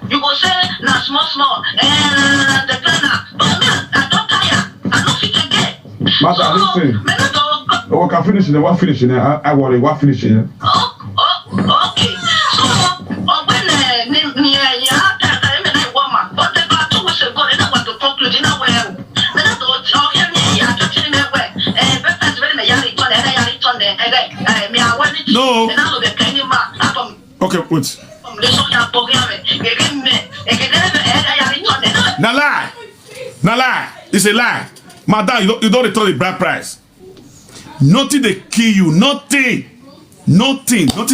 You go say na small, the planner. But I don't tire. I don't fit again. Master, listen. Oh, can finish it. What finishing? I worry. What finishing? Okay. So, when no. Okay, wait. Na lie. Na lie. It's a lie. Madam, you don't return the bride price. Nothing they kill you. Nothing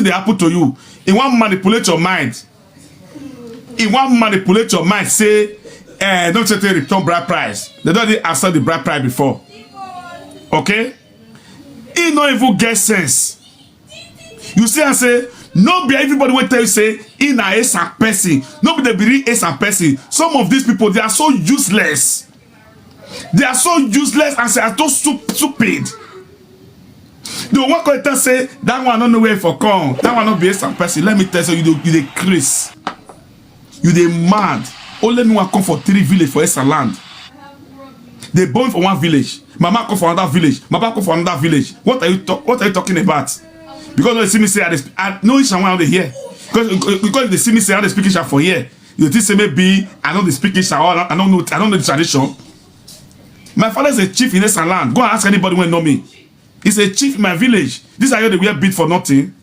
they happen to you. It won't manipulate your mind. It won't manipulate your mind. Say, don't say return bride price. They don't answer the bride price before. Okay? It not even get sense. You see, I say, no be everybody will tell you say in a person. No be the be a person. Some of these people, they are so useless. They are so useless and say are so stupid. The one can say that one don't know where for come. That one not be a person. Let me tell you, you the Chris. You the mad. Only me one come for 3 villages for Esa land. They born for 1 village. Mama come for another village. Papa come for another village. What are you talking about? Because they see me say I know it's someone out here. Because they see me say I don't speak Isha for here. You think say maybe I know they speak Isha or I don't know the tradition. My father is a chief in Esa land. Go and ask anybody who know me. He's a chief in my village. This are how they wear beat for nothing.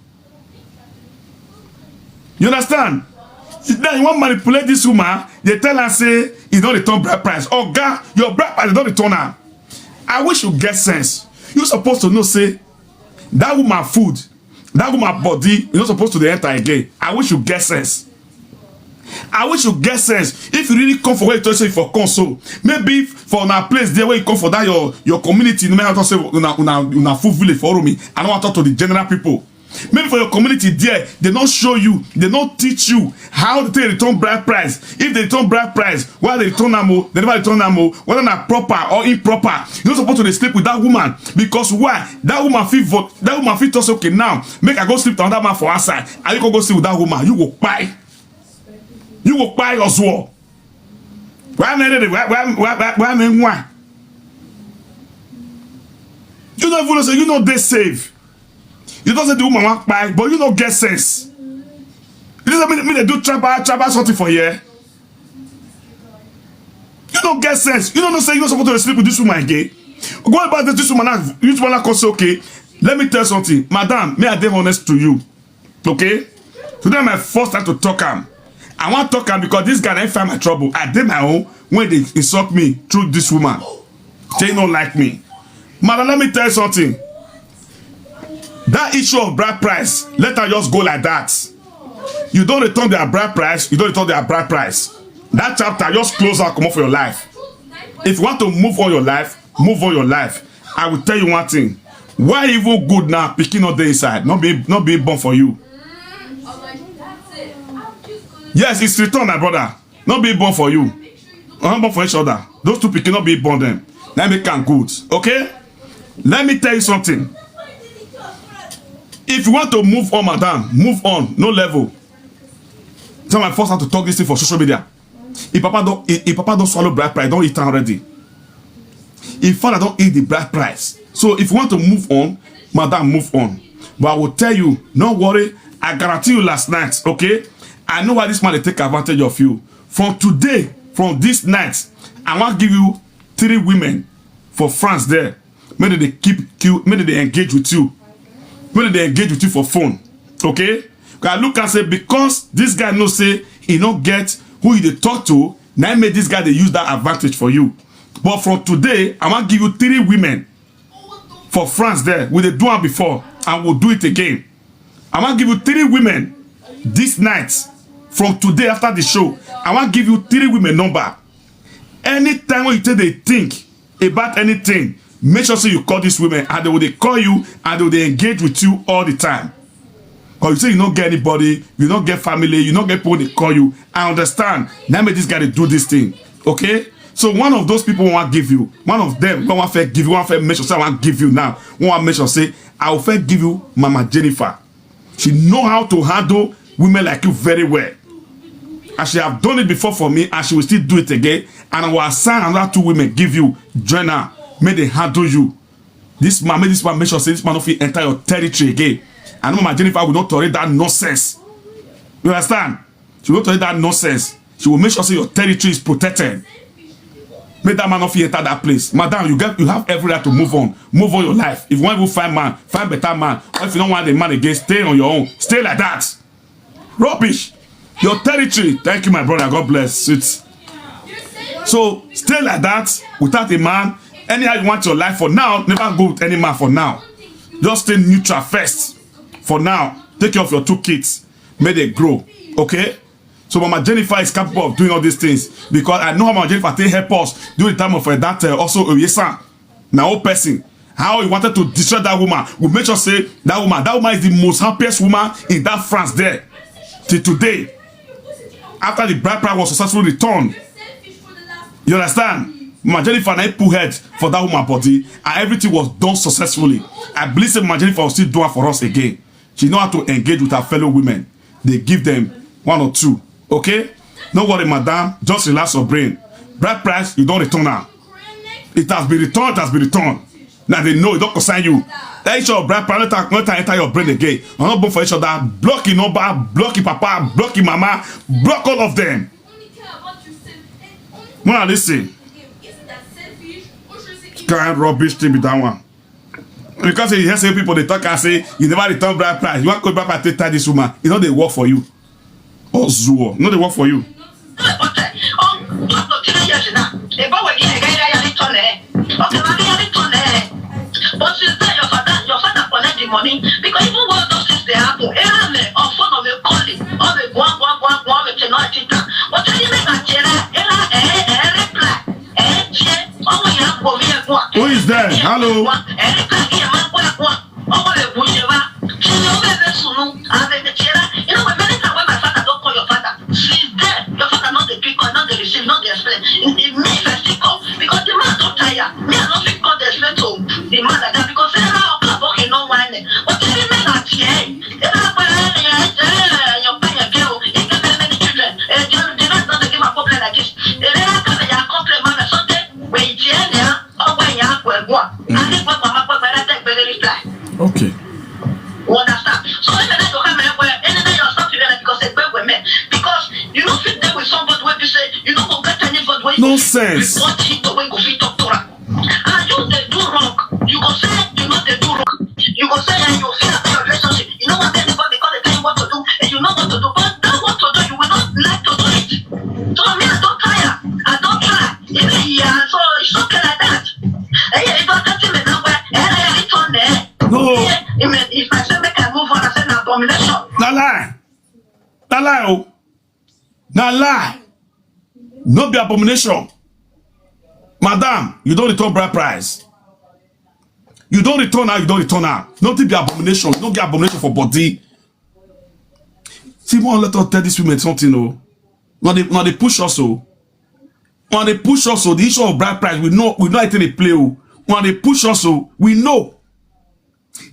You understand? Then you want to manipulate this woman. They tell her say you don't return bride price. Oh God, your bride price don't return her. I wish you get sense. You're supposed to know say that woman food, that woman body, you're not supposed to enter again. I wish you get sense. I wish you get sense. If you really come for where you talk say for console, maybe for a place there where you come for that your community, no matter what say una full village for me. I don't want to talk to the general people. Maybe for your community there, they don't show you, they don't teach you how to return bride price. If they return bride price, why they return ammo, they never return ammo, whether not proper or improper. You're not supposed to sleep with that woman. Because why? That woman feel us okay now. Make I go sleep with another man for outside. And you go sleep with that woman. You go buy. You go buy as well. Why? You don't even say you know they save. You don't say the woman walk by, but you don't get sense. You don't mean they do trapper something for here. You don't get sense. You don't know say you're not supposed to sleep with this woman again. Go about this woman now. This woman now say, okay, let me tell you something. Madam, may I be honest to you. Okay? Today my first time to talk him. I want to talk him because this guy ain't find my trouble. I did my own when they insult me through this woman. They don't like me. Madam, let me tell you something. That issue of bride price, let her just go like that. You don't return their bride price, you don't return their bride price. That chapter, just close out, come off for your life. If you want to move on your life, move on your life. I will tell you one thing. Why even good now, picking up the inside, not being born for you. Yes, it's return, my brother. Not being born for you. Not born for each other. Those two picking not being born them. Let me can good. Okay? Let me tell you something. If you want to move on, madam, move on. No level. Tell my first time to talk this thing for social media. If papa don't swallow bride price, don't eat it already. If father don't eat the bride price. So if you want to move on, madam, move on. But I will tell you, don't worry. I guarantee you last night, okay? I know why this man will take advantage of you. From today, from this night, I want to give you 3 women for France there. Maybe they maybe they engage with you. Maybe they engage with you for phone. Okay? I look and say, because this guy knows say he don't get who they talk to, now made this guy they use that advantage for you. But from today, I want to give you 3 women for France there. We they do it before and we'll do it again. I want to give you 3 women this night. From today after the show, I want to give you 3 women number. Anytime when you say they think about anything, make sure so you call these women and they will call you and they will engage with you all the time. Or you say you don't get anybody, you don't get family, you don't get people they call you. I understand. Now make this guy to do this thing. Okay? So one of those people want to give you. One of them want to give you. One make sure say I want to give you now. One want make sure say I will first give you Mama Jennifer. She know how to handle women like you very well. and she have done it before for me, and she will still do it again. And I will assign another 2 women, give you, join her, may they handle you. This man make sure say this man don't fit enter your territory again. And Mama Jennifer will not tolerate that nonsense. You understand? She will not tolerate that nonsense. She will make sure say your territory is protected. Make that man not fit enter that place. Madam, you have every right to move on. Move on your life. If you want to find man, find better man. Or if you don't want the man again, stay on your own. Stay like that. Rubbish. Your territory. Thank you, my brother. God bless. Sweet. So stay like that without a man. Anyhow you want your life for now, never go with any man for now. Just stay neutral first. For now, take care of your 2 kids. May they grow. Okay? So Mama Jennifer is capable of doing all these things. Because I know how Mama Jennifer take help us during the time of that also Oyesa. My old person. How he wanted to destroy that woman. We make sure say that woman is the most happiest woman in that France there. Till today. After the bride price was successfully returned. You understand? Mama Jennifer and I put head for that woman body, and everything was done successfully. I believe that Mama Jennifer will still do it for us again. She know how to engage with her fellow women. They give them 1 or 2. Okay? No worry, madam. Just relax your brain. Bride price, you don't return her. It has been returned, it has been returned. Now they know it don't concern you. That each other bride price, not enter your brain again. I'm not born for each other. Block your number, block your papa, block your mama, block all of them. Now listen. Kind rubbish thing be that one. Because you hear say people they talk and say you never return bride price. You want to go back and take this woman. You know they work for you. Or Zuo. You know they work for you. But since then your father collect the money because even when those things they happen, on phone of a calling, of a one, which not it. But you make a reply. Who is there? Hello. You know, many times when my father don't call your father, she's there. Your father not the pick or not the receive, not the explain. It me first come because the man don't tire. Me I don't think God the explain to the man like that because they are okay, no one. But if you make that here, your parent girl, you get many children. The man doesn't give a problem like this. The man can be a compliment man Sunday. Wait, yeah, or when you have one. I think what my mother take very reply. Okay. Understand? So if I don't have anything you'll stop together because they work with me. Because you don't fit there with somebody where you say you don't go get anybody where no sense. you want to when you fit doctor. And you they do wrong. You go say you know they do wrong. You go say and you feel about your relationship. You don't want anybody because they tell you what to do and you know what to do. But that what to do, you will not like to do it. So me, I don't tire. I don't try. Even here, so it's okay like that. And yeah, it don't touch me now where it's on there. No. If I say make I move on, I say an abomination. Not lie. Not lie, oh. Not lie. No be abomination. Madam, you don't return bride price. You don't return her, you don't return her. Nothing be abomination. You don't get abomination for body. See, more let us tell these women something, oh. Now they push us, oh. When they push us, oh, the issue of bride price, we know anything they play, oh. When they push us, oh, we know.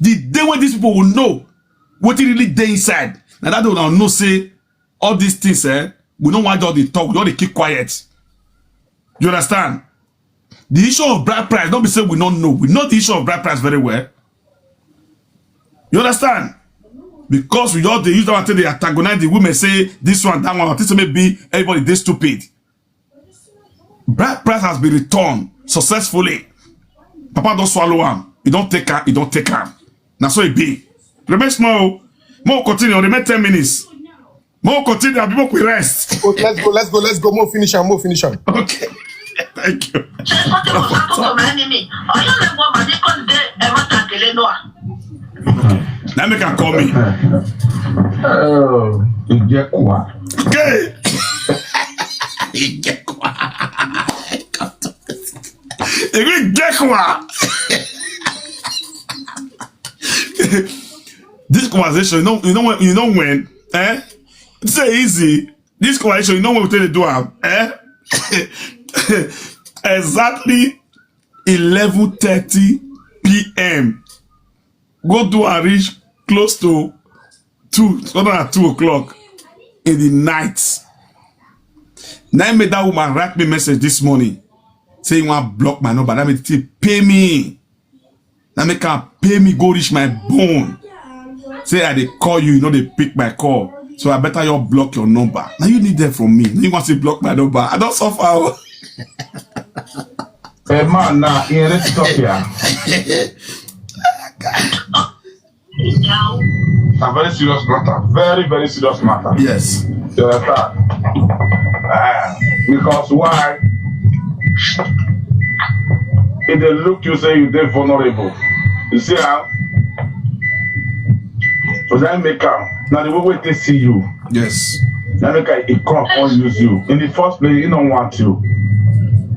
The day when these people will know what it really dey inside. Now that they will know say all these things, we don't want all the talk, we don't keep quiet. You understand? The issue of bride price, don't be saying we don't know. We know the issue of bride price very well. You understand? Because we all they use that until they antagonize the women, say this one, that one, until say maybe everybody they stupid. Bride price has been returned successfully. Papa don't swallow him. You don't take her, you don't take her. Now so it be. Remain small. More continue. Remain 10 minutes. More continue. People will rest. Let's go. More finish him. Okay. Thank you. Now make her call me. Oh, Okay. This conversation, you know when, It's so easy. This conversation, you know when we tell you do exactly 11:30 p.m. Go to and reach close to 2 o'clock in the night. Now made that woman write me message this morning. Say you want to block my number. That made it pay me. That make her pay me go reach my bone. Say I they call you, you know they pick my call. So I better you block your number. Now you need that from me. You want to block my number. I don't suffer. Hey man, now let's stop here. A very serious matter. Very, very serious matter. Yes. You understand? Because why? If they look you say you're vulnerable. You see how? So that make now the way they see you. Yes. That make it come or use you. In the first place, he don't want you.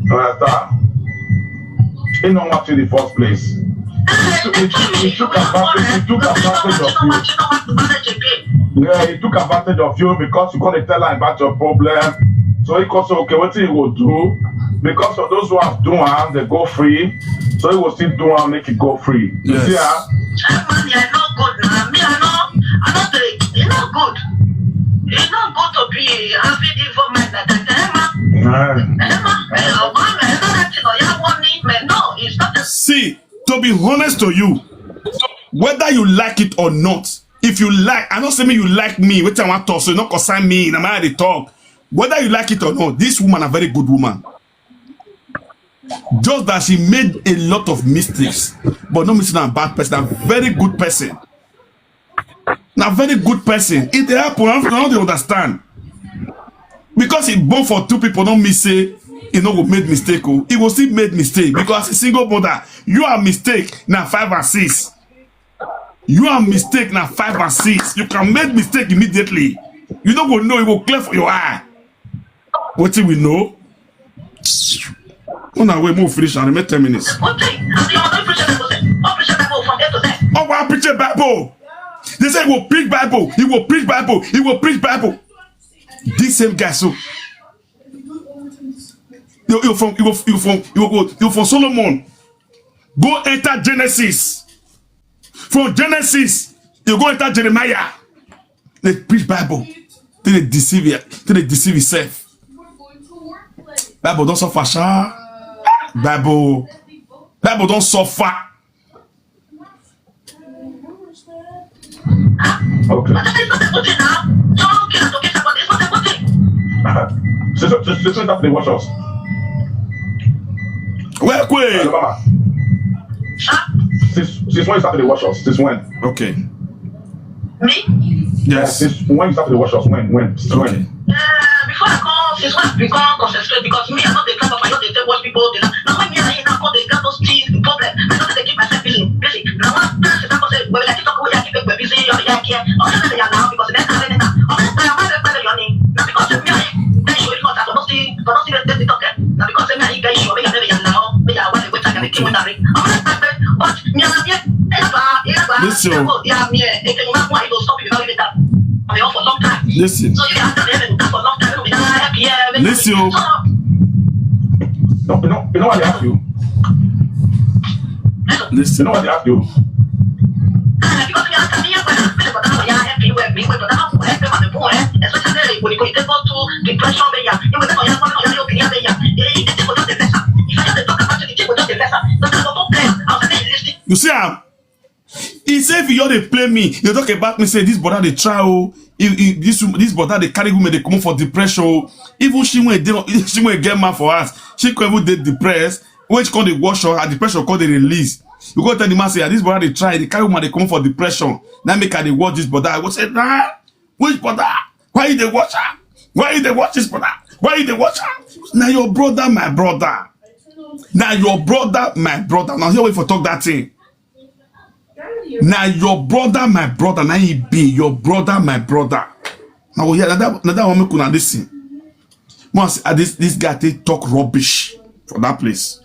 You understand? He don't want you in the first place. He took advantage of you. Yeah, he took advantage of you because you gonna tell her about your problem. So he can say, okay, what he will do? Because of those who have done, they go free. So he will still do and make it go free. You Yes. see how? You're not good now. Me, I'm not it's not good. It's not good to be having involvement like that. No, it's not the See, to be honest to you, whether you like it or not, if you like, I don't say me you like me, which I want to talk, so you not concern me, no matter the talk. Whether you like it or not, this woman a very good woman. Just that she made a lot of mistakes, but not missing a bad person, a very good person. Now, very good person. It happen, I don't understand. Because he born for two people, don't me say, he no go make mistake. Oh. He will still make mistake because a single mother, you are mistake now 5 and 6. You are mistake now 5 and 6. You can make mistake immediately. You don't go know, it will clear for your eye. What do we know? On our way, move finish and make 10 minutes. good thing. Oh, I preach a Bible. They say he will preach Bible. He will preach Bible. He will preach Bible. This same guy, so you from Solomon. Go enter Genesis. From Genesis, you go enter Jeremiah. They preach Bible. Then they deceive you. Then they deceive yourself. Bible don't suffer, sha. Bible don't suffer. Okay. Since when they watch us? Well, quick. Mama. Since when you started to watch us? Since when? Okay. Me? Yes. Since when you started to watch us? When? Since Okay. when? Before I come, since when I become concentrate because me, I'm not the kind of I know they watch people. Now when me and I now they got those things, the problem. I know they keep myself busy. Now one person I say, well, I keep talking, I keep busy. I can't. I'm not now because then I'm now. I'm not your name. Now because me, I show it not. I don't see the talk. Now because me, I guys show me I never now. Me, I want to wait. I can keep on that. I'm not but me, I'm here. Listen. Yeah, me. If you want to stop you, now you that. I'm here for a long time. Listen. So you have to live for a long time. Listen. No, you know what they ask you? Listen. You know what they ask you? You see, he say if you dey play me, you talk about me, say this brother they try, oh, this brother they carry women, they come for depression, oh. Even she went get mad for us. She can even get depressed. When she call the wash her depression call the release. You go tell the man say, this brother they try, they carry woman, they come for depression. Now make her they watch this brother. I go say, nah, which brother? Why you they watch her? Why you they watch this brother? Why you they watch her? Now your brother, my brother. Now your brother, my brother. Now here we for talk that thing. Now your brother, my brother. Now he be your brother, my brother. Now yeah, that one make una listen. Once this guy they talk rubbish for that place.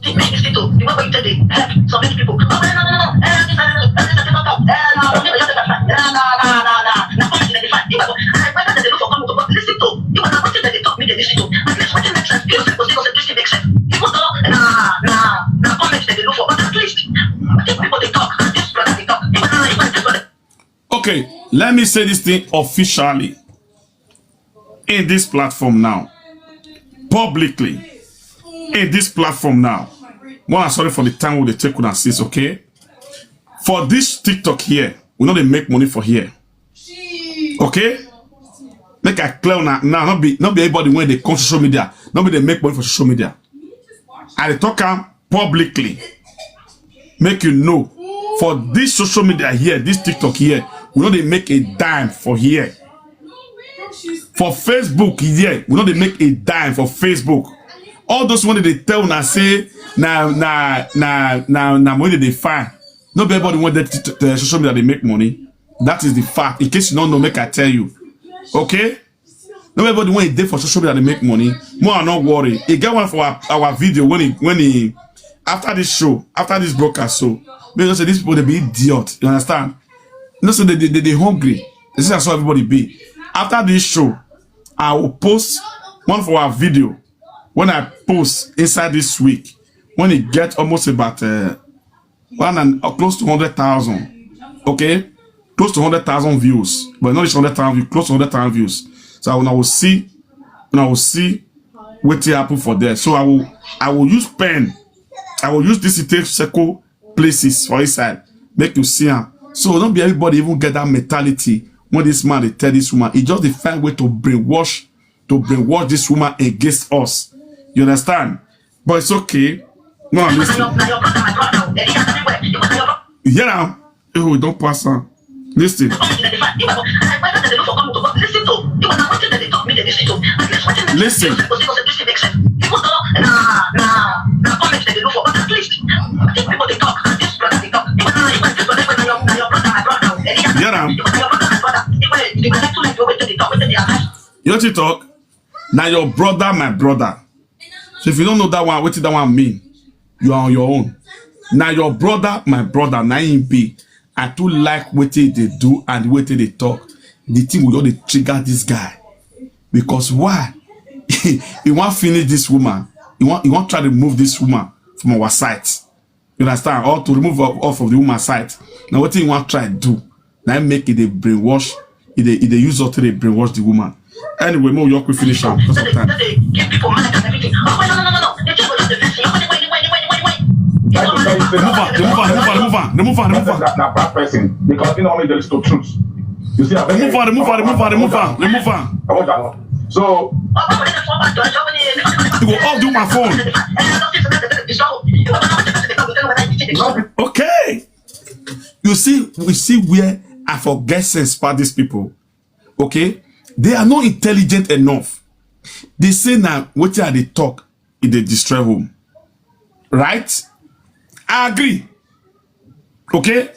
Okay, let me say this thing officially in this platform now. publicly in this platform now. One, I'm sorry for the time we take on assist, okay? For this TikTok here, we know they make money for here. Okay? Make a clear now, not be everybody when they come to social media, not be they make money for social media. And they talk publicly. Make you know, for this social media here, this TikTok here, we know they make a dime for here. For Facebook here, we know they make a dime for Facebook. All those ones that they tell and say, money they find. Not everybody want that the social media they make money. That is the fact. In case you don't know, make I tell you. Okay? Not everybody want it for social media they make money. More not worry. He get one for our video when he after this show, after this broadcast show. Because say these people they be idiot. You understand? You know, so they hungry. This is how everybody be. After this show, I will post one for our video. When I post inside this week, when it gets almost about close to 100,000, okay, close to 100,000 views, but not 100,000 views, close to 100,000 views. So when I will see what happen for there. So I will use pen, I will use this circle places for inside, make you see them. So don't be everybody even get that mentality when this man they tell this woman. He just the find way to brainwash this woman against us. You understand? But it's okay. No, listen. You hear now? Oh, don't pass on. Listen. Listen. Yeah, now. You know to talk? Now your brother, my brother. So if you don't know that one, what did that one mean? You are on your own. Now your brother, my brother, now him be. I too like what they do and the way they talk. The thing will only trigger this guy. Because why? He want finish this woman. He want try to remove this woman from our site. You understand? Or to remove her off of the woman's site. Now what he want try to do? Now make it a brainwash. They use her to brainwash the woman. Anyway, more you finish up. Give people money and everything. Oh, wait, no. Remove on. That bad person, because you know only there is no truth. You see, remove on. So you will all do my phone. Okay. You see, we see where I forget sense about these people. Okay, they are not intelligent enough. They say now what are they talk in the destroy home, right? I agree. Okay,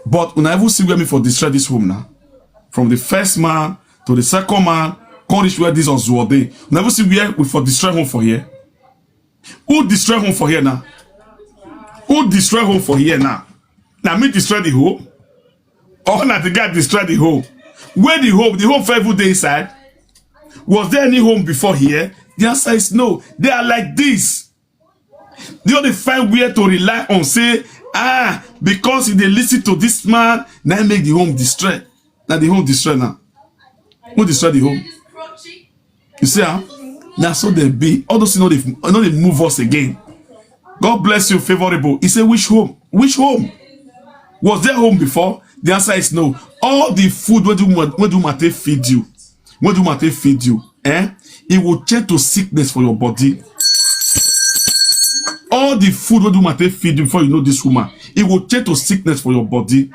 but when I will see where me for destroy this home now, from the first man to the second man, can't reach where this was Zuode. Never see where we for destroy home for here. Who destroy home for here now? Who destroy home for here now? Now me destroy the home, or not the guy destroy the home? Where the home for every day inside? Was there any home before here? The answer is no. They are like this. They only find where to rely on, say, because if they listen to this man, now make the home destroy. Now the home destroy now. Who destroy the home? You see how? Now so they be. All those things know they move us again. God bless you, favorable. He said, which home? Which home? Was there home before? The answer is no. All the food when do Mate feed you, it will change to sickness for your body. All the food when do Mate feed you before you know this woman, it will change to sickness for your body.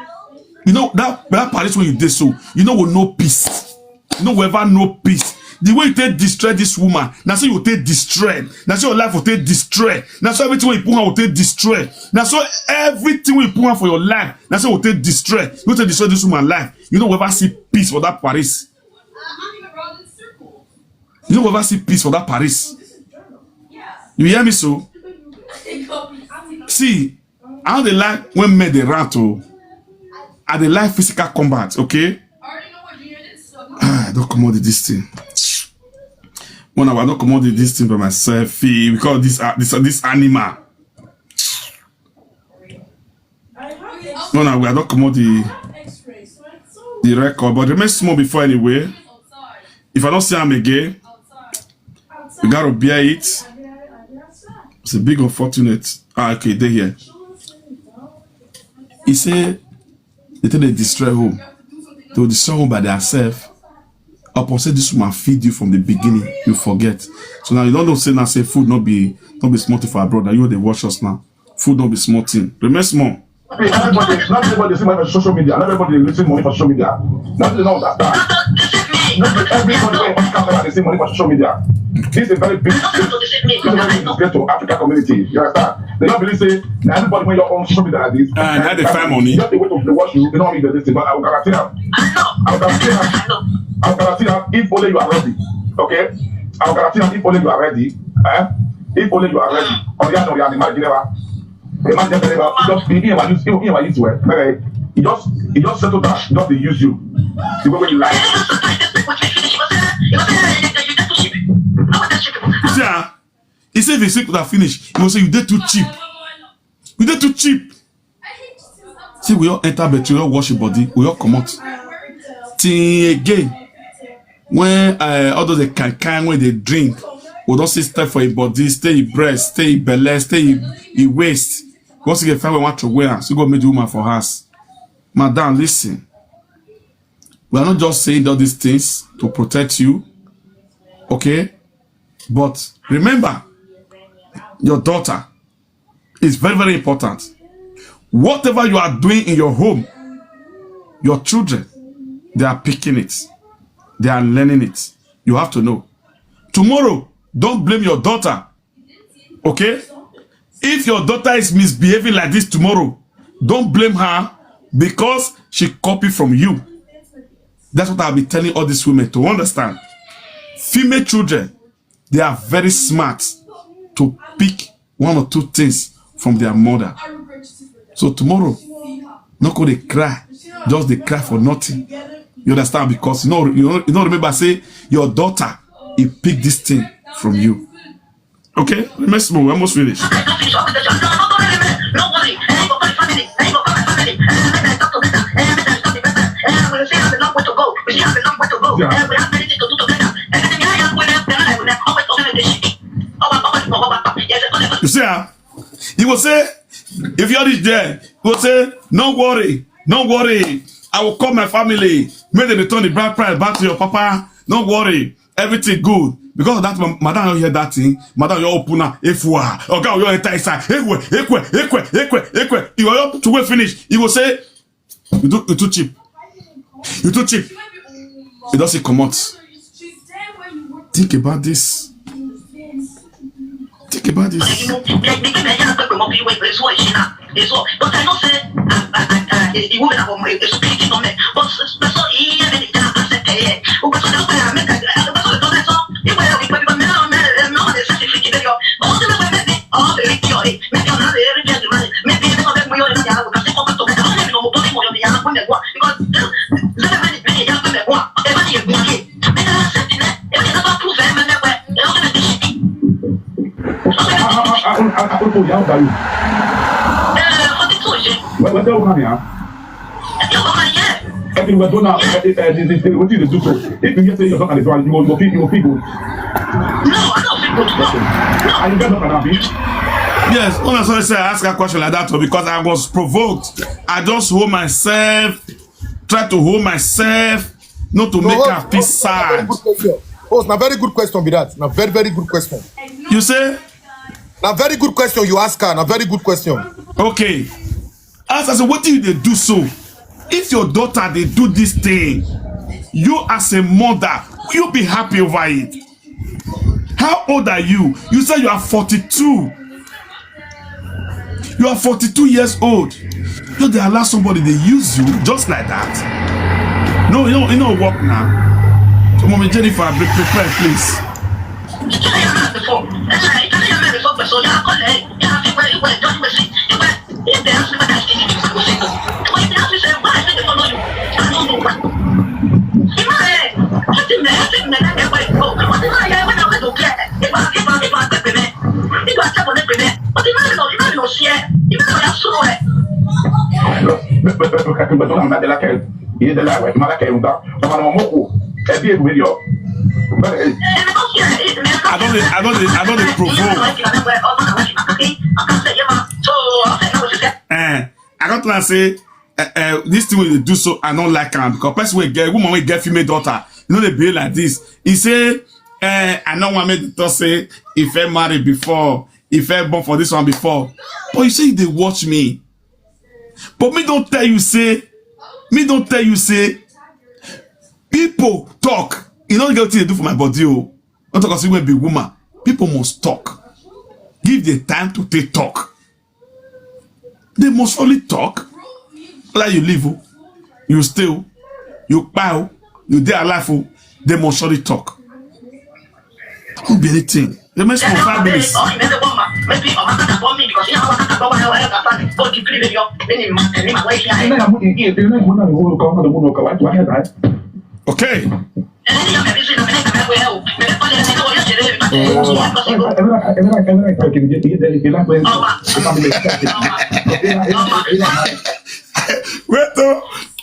You know that Paris when you did so, you know will no peace. You know whoever no peace. The way you take destroy this woman, now so you will take destroy. Now so your life will take destroy. Now so everything you put on will take destroy. Now so everything you put on for your life, now so will take destroy. You will take destroy this woman's life. You know whoever see peace for that Paris. You know whoever see peace for that Paris. You hear me so? See, I don't like when men they run to. I dey like physical combat, okay? I don't command this thing. When I don't command this thing by myself, because this animal. When I don't command the record, but remain small before anyway. If I don't see him again, You gotta bear it. It's a big unfortunate. Okay, they here. He said they tell they destroy home. They will destroy home by themselves. Upon say this woman feed you from the beginning, you forget. So now you don't know say now say food not be small thing for our brother. You know they watch us now. Food not be small thing. Remember small. Not everybody see money for social media. Not everybody listen money for social media. Not they don't understand. Not everybody going on camera they see money for social media. This is a very big disgrace to African community. You understand? They don't believe say now everybody when you're on social media like this. Now they find money. Just the way to watch you. They don't need this thing. But I will guarantee them. I will guarantee them if only you are ready. Okay? I will guarantee them if only you are ready. If only you are ready. On the other hand, he just settled down, just to use you. The way you like. Yeah. He said if the secret are finished, he will say you did too cheap. You did too cheap. See, we all enter bedroom, we all wash your body, we all come out. Till again, when all those can when they drink, we don't say step for your body, stay in breast, stay in belly, stay in waist. Once you get find we want to wear, so go meet the woman for us. Madam, listen. We are not just saying all these things to protect you, okay? But remember, your daughter is very, very important. Whatever you are doing in your home, your children, they are picking it. They are learning it. You have to know. Tomorrow, don't blame your daughter, okay? If your daughter is misbehaving like this tomorrow, don't blame her because she copied from you. That's what I'll be telling all these women to understand. Female children, they are very smart to pick one or two things from their mother. So tomorrow, not going to cry, just they cry for nothing. You understand? Because you know remember say your daughter, he picked this thing from you. Okay, let's move. We're almost finished. You see, he will say, if you're there, he will say, no worry, I will call my family, make them return the bride price back to your papa. Don't worry, everything good. Because of that, madam, you hear that thing, madam, you open up, if you are, okay, you enter inside, you are up to wait finish. He will say, you're too cheap. You're too cheap. It doesn't come out. Think about this. Think about this. But I don't say, you would have a speaking on it. But so he if you were done now, what you do so? If you get to your daughter, you will feel good. No, I don't feel good. No. And you get up at that beach? Yes, when I say I ask a question like that because I was provoked. I just hold myself, try to hold myself, not to make her feel sad. Oh, it's a very good question, be that. A very, very good question. You say? A very good question you ask her. A very good question. Okay. As I said, what do they do so? If your daughter they do this thing, you as a mother, will you be happy over it? How old are you? You say you are 42. You are 42 years old. You they allow somebody they use you just like that. No, you don't work now. So, Mommy Jennifer, be prepared, please. I don't don't provoke. I got to say, this thing will do so. I don't like him because person will get woman will get female daughter. You know they behave like this. He say, I know one made to say if I married before, if I born for this one before. But you say they watch me. But me don't tell you say, people talk. You know what they do for my body. Oh, don't talk as if we be woman. People must talk. Give the time to take talk. They must only talk. Like you live, you steal, you buy, you dey alive. They must only talk. Don't be anything. They must for 5 minutes. Okay. Wait,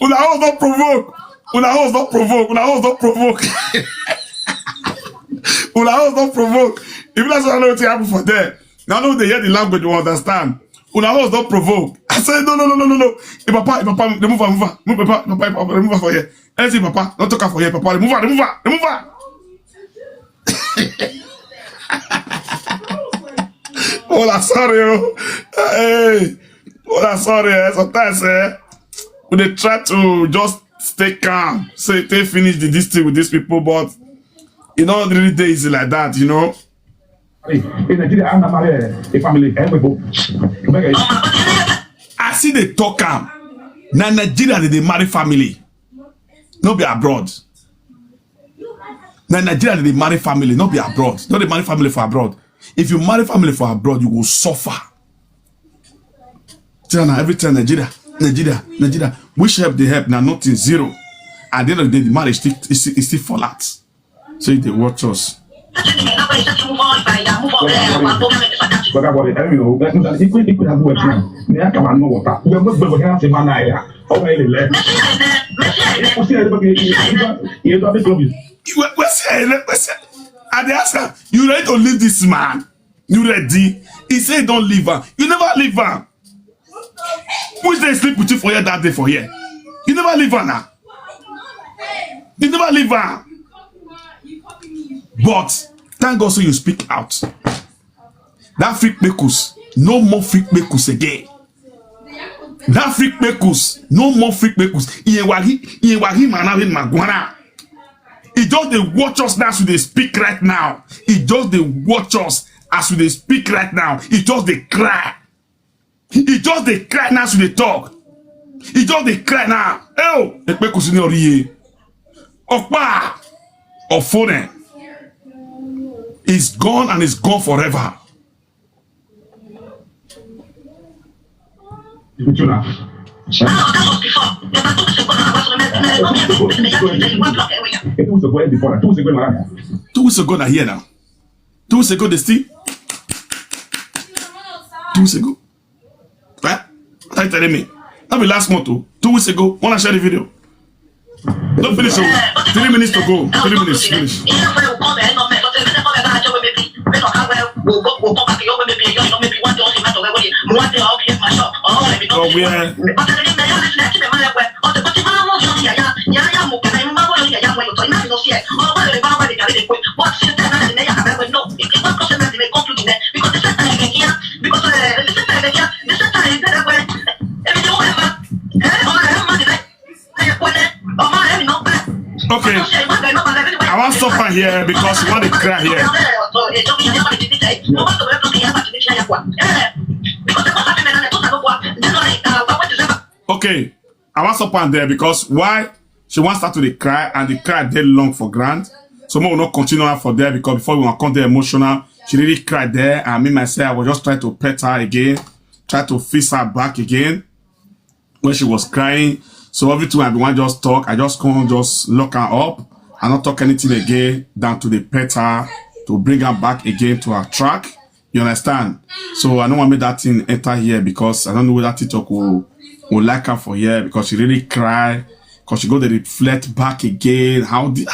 una house don't provoke. Una house don't provoke. Una house don't provoke. Una house don't provoke. If that's what I know what happen for there. Now know they hear the language, you understand. Una house don't provoke. I said no. If papa, they move her. Papa, they move her for here. Anything, papa, don't talk her for here, papa. They move her. Oh, I'm sorry. Hey. Oh, I'm sorry. Sometimes, when they try to just stay calm, say they finish this thing with these people, but you know, really day easy like that, you know. I see they talk calm. Now Nigeria they marry family, not be abroad. Now Nigeria they marry family, not be abroad. Not they marry family for abroad. If you marry family for abroad, you will suffer. Every time Nigeria. Which help they help now? Nothing, zero. At the end of the day, the marriage is still fall out. So they watch us. And they ask her, you ready to leave this man? You ready? He said, don't leave her. You never leave her. Which day sleep with you for here that day for here? You never leave her now. You never leave her. But thank God so you speak out. That freak makers, no more freak makers again. That freak makers, no more freak makers. He just they watch us now as they speak right now. He just they watch us as they speak right now. He just they cry. He just they cry now as they talk. He just they cry now. Oh, the makers in your ear. Okpa or phone is gone and is gone forever. Two weeks ago, na here now. 2 weeks ago, they still. 2 weeks ago. Right? What are you telling me? That be last month, 2 weeks ago. Wanna share the video? Don't finish. 3 minutes to go. 3 minutes. Finish. Oh, yeah. Okay, I want to stop right here because you want to cry here. Okay, I want to stop on there because why she wants to start to cry and the cry dead long for Grant. So we will not continue on for there because before we want to come there emotional, she really cried there and me myself I was just trying to pet her again, try to fix her back again when she was crying. So every time I want just talk, I just come just lock her up and not talk anything again than to the pet her to bring her back again to her track. You understand? So I don't want to make that thing enter here because I don't know whether TikTok will like her for here because she really cry because she go to reflect back again. How did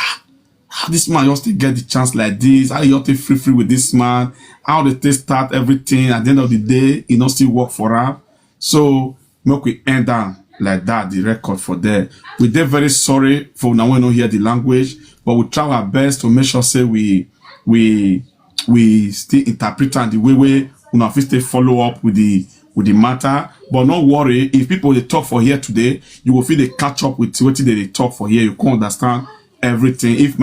how this man just to get the chance like this, how you just free with this man, how they start everything. At the end of the day, it not still work for her. So make we end down like that the record for there. We did very sorry for now we don't hear the language, but we try our best to make sure say we still interpret and the way we stay follow up with the matter. But no worry, if people they talk for here today, you will feel they catch up with what they talk for here. You can understand everything. If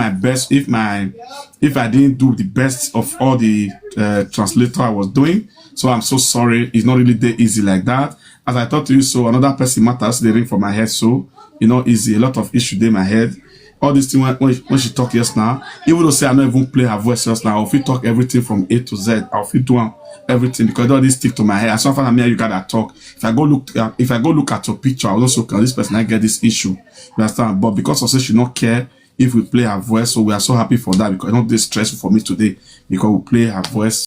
I didn't do the best of all the translator I was doing, so I'm so sorry. It's not really that easy like that. As I talked to you, so another person matters the ring for my head. So easy, a lot of issue in my head. All this thing when she talk yes now, even though say I don't even play her voice just now, I'll feel talk everything from A to Z. I'll feel do everything because all this stick to my head. As soon as you gotta talk. If I go look at your picture, I'll also this person I get this issue. You understand? But because of say she not care if we play her voice, so we are so happy for that because it's not this stressful for me today because we play her voice.